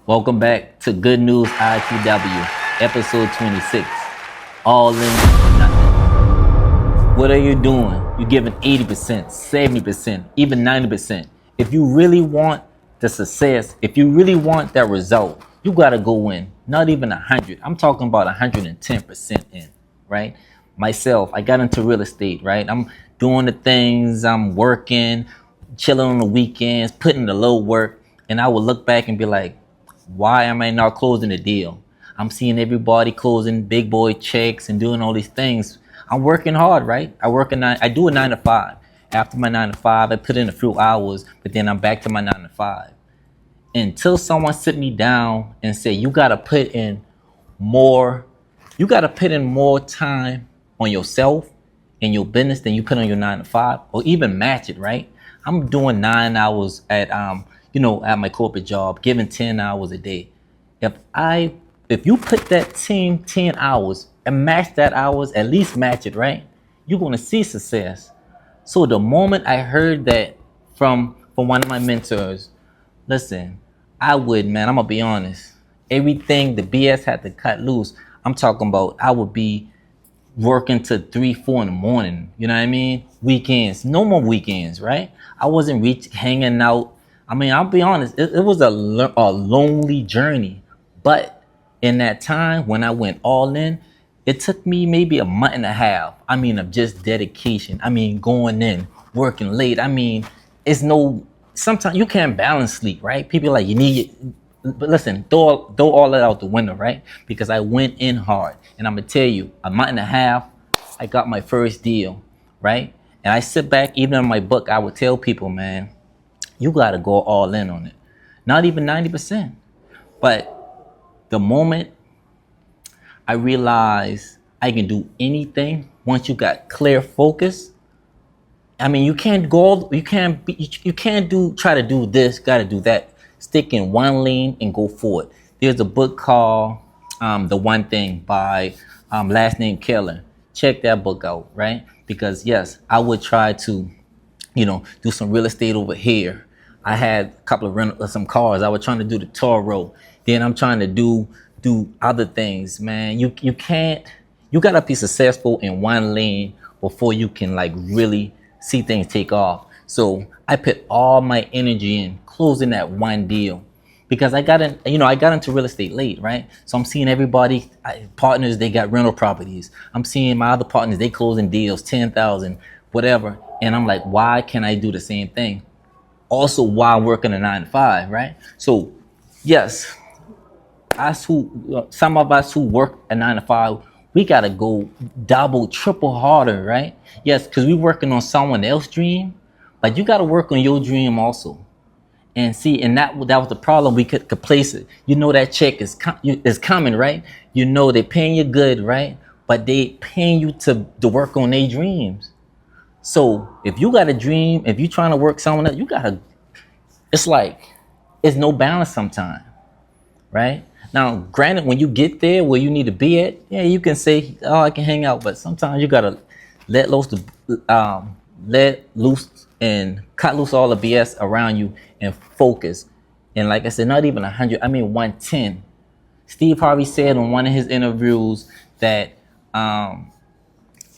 Welcome back to Good News ITW, episode 26. All in or nothing. What are you doing? You're giving 80%, 70%, even 90%. If you really want the success, if you really want that result, you got to go in. Not even 100. I'm talking about 110% in, right? Myself, I got into real estate, right? I'm doing the things, I'm working, chilling on the weekends, putting the low work, and I would look back and be like, why am I not closing the deal? I'm seeing everybody closing big boy checks and doing all these things. I'm working hard, right? I do a 9 to 5. After my 9 to 5, I put in a few hours, but then I'm back to my 9 to 5. Until someone sit me down and say, more, you gotta put in more time on yourself and your business than you put on your 9 to 5, or even match it, right? I'm doing 9 hours at my corporate job, giving 10 hours a day. If you put that team 10 hours and match that hours, at least match it, right? You're gonna see success. So the moment I heard that from one of my mentors, listen, I'm gonna be honest. Everything the BS had to cut loose. I'm talking about I would be working to 3, 4 in the morning. You know what I mean? Weekends, no more weekends, right? I wasn't hanging out. I mean, I'll be honest. It was a lonely journey, but in that time when I went all in, it took me maybe a month and a half. I mean, of just dedication. I mean, going in, working late. I mean, it's no. Sometimes you can't balance sleep, right? People are like, you need it. But listen, throw all that out the window, right? Because I went in hard, and I'm gonna tell you, a month and a half, I got my first deal, right? And I sit back, even in my book, I would tell people, man, you gotta go all in on it. Not even 90%, but the moment I realized I can do anything once you got clear focus. I mean, you can't try to do this, gotta do that. Stick in one lane and go forward. There's a book called The One Thing by last name Keller. Check that book out, right? Because yes, I would try to, do some real estate over here. I had a couple of some cars. I was trying to do the Toro. Then I'm trying to do other things, man. You can't. You gotta be successful in one lane before you can like really see things take off. So I put all my energy in closing that one deal because I got into real estate late, right? So I'm seeing everybody, partners, they got rental properties. I'm seeing my other partners, they closing deals, 10,000, whatever. And I'm like, why can't I do the same thing? Also while working a 9 to 5, right? So yes, some of us who work a 9 to 5, we gotta go double, triple harder, right? Yes, because we're working on someone else's dream, but you gotta work on your dream also. And see, and that was the problem. We could place it. You know that check is coming, right? You know they're paying you good, right? But they paying you to work on their dreams. So if you got a dream, if you're trying to work someone else, it's like, it's no balance sometimes, right? Now, granted, when you get there where you need to be at, yeah, you can say, oh, I can hang out. But sometimes you got to let loose and cut loose all the BS around you and focus. And like I said, not even 100, I mean 110. Steve Harvey said on one of his interviews that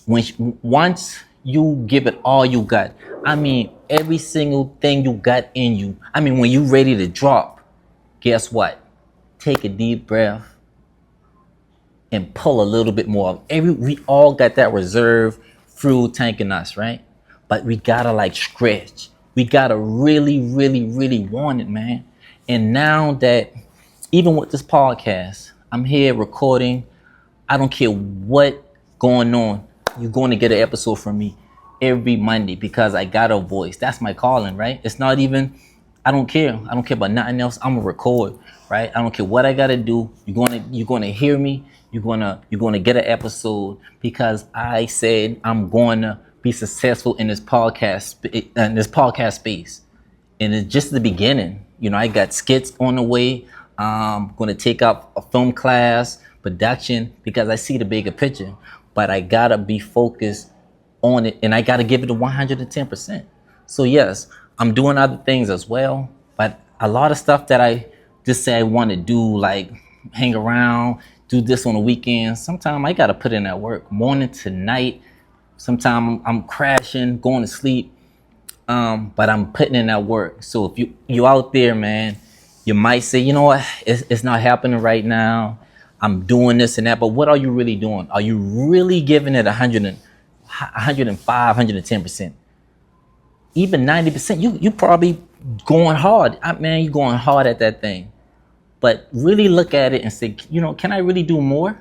once you give it all you got, I mean, every single thing you got in you, I mean, when you ready to drop, guess what? Take a deep breath and pull a little bit more. We all got that reserve fuel tank in us, right? But we gotta like stretch. We gotta really, really, really want it, man. And now that even with this podcast, I'm here recording. I don't care what going on. You're going to get an episode from me every Monday because I got a voice. That's my calling, right? It's not even, I don't care. I don't care about nothing else. I'm gonna record, right? I don't care what I gotta do. You're gonna hear me. You're gonna get an episode because I said I'm gonna be successful in this podcast space. And it's just the beginning. I got skits on the way. I'm gonna take up a film class, production, because I see the bigger picture. But I gotta be focused on it, and I gotta give it a 110%. So yes, I'm doing other things as well, but a lot of stuff that I just say I want to do like hang around, do this on the weekends. Sometimes I gotta put in that work, morning to night. Sometimes I'm crashing, going to sleep, but I'm putting in that work. So if you out there, man, you might say, you know what, it's not happening right now. I'm doing this and that, but what are you really doing? Are you really giving it 105, 110%? Even 90%? You probably going hard. Man, you going hard at that thing. But really look at it and say, can I really do more?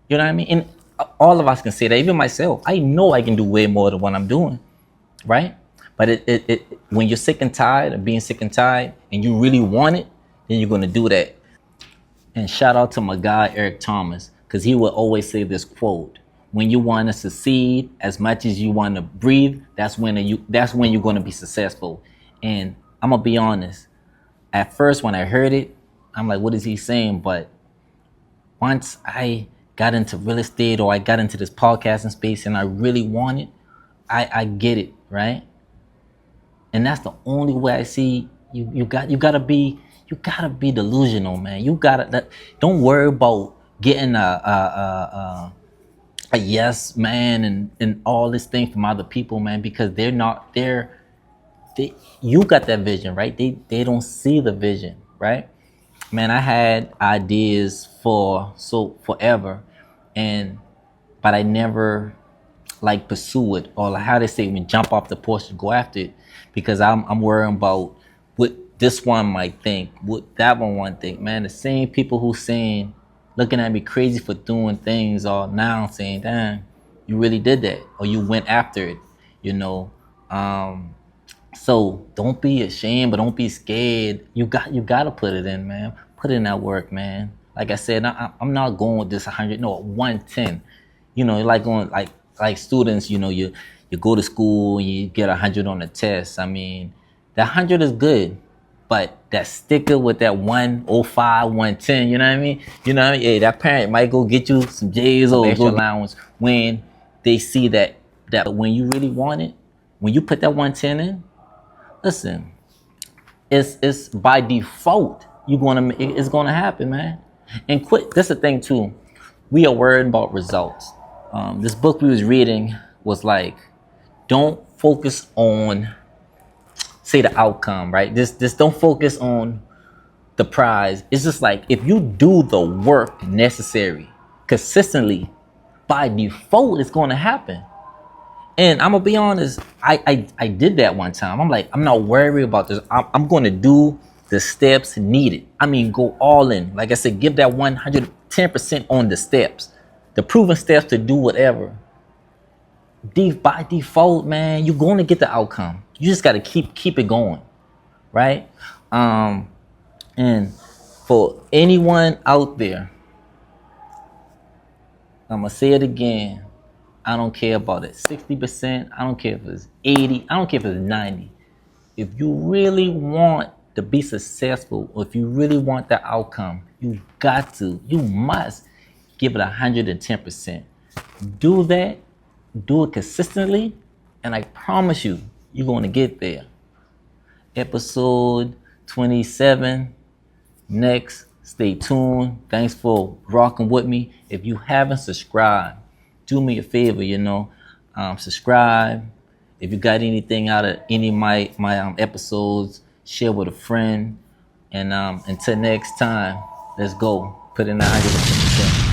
You know what I mean? And all of us can say that, even myself. I know I can do way more than what I'm doing, right? But when you're sick and tired of being sick and tired and you really want it, then you're going to do that. And shout out to my guy, Eric Thomas, because he would always say this quote: when you want to succeed as much as you want to breathe, that's when you're going to be successful. And I'm going to be honest. At first, when I heard it, I'm like, what is he saying? But once I got into real estate, or I got into this podcasting space and I really want it, I get it, right? And that's the only way I see you gotta be delusional, man. Don't worry about getting a yes man and all this thing from other people, man, because you got that vision, right? They don't see the vision, right? Man, I had ideas for forever, but I never like pursue it, or like how they say, when jump off the porch and go after it, because I'm worrying about what this one might think, what that one might think. Man, the same people who saying, looking at me crazy for doing things, are now saying, damn, you really did that, or you went after it, you know. So don't be ashamed, but don't be scared. You gotta put it in, man. Put in that work, man. Like I said, I'm not going with this 100, no, 110. Like going like students. You go to school and you get 100 on the test. I mean, that 100 is good, but that sticker with that 105, 110. You know what I mean? Hey, that parent might go get you some J's or extra allowance when they see that when you really want it, when you put that 110 in. Listen, it's by default it's gonna happen, man. And quit. That's the thing too. We are worried about results. This book we was reading was like, don't focus on, say, the outcome, right? Just don't focus on the prize. It's just like, if you do the work necessary consistently, by default, it's gonna happen. And I'm gonna be honest, I did that one time. I'm like, I'm not worried about this. I'm gonna do the steps needed. I mean, go all in. Like I said, give that 110% on the steps, the proven steps to do whatever. By default, man, you're gonna get the outcome. You just gotta keep it going, right? And for anyone out there, I'm gonna say it again. I don't care about it 60%. I don't care if it's 80. I don't care if it's 90. If you really want to be successful, or if you really want the outcome, you must give it 110%. Do that, do it consistently, and I promise you, you're going to get there. Episode 27 next. Stay tuned. Thanks for rocking with me. If you haven't subscribed, do me a favor, subscribe. If you got anything out of any of my episodes, share with a friend. And until next time, let's go. Put in 100%.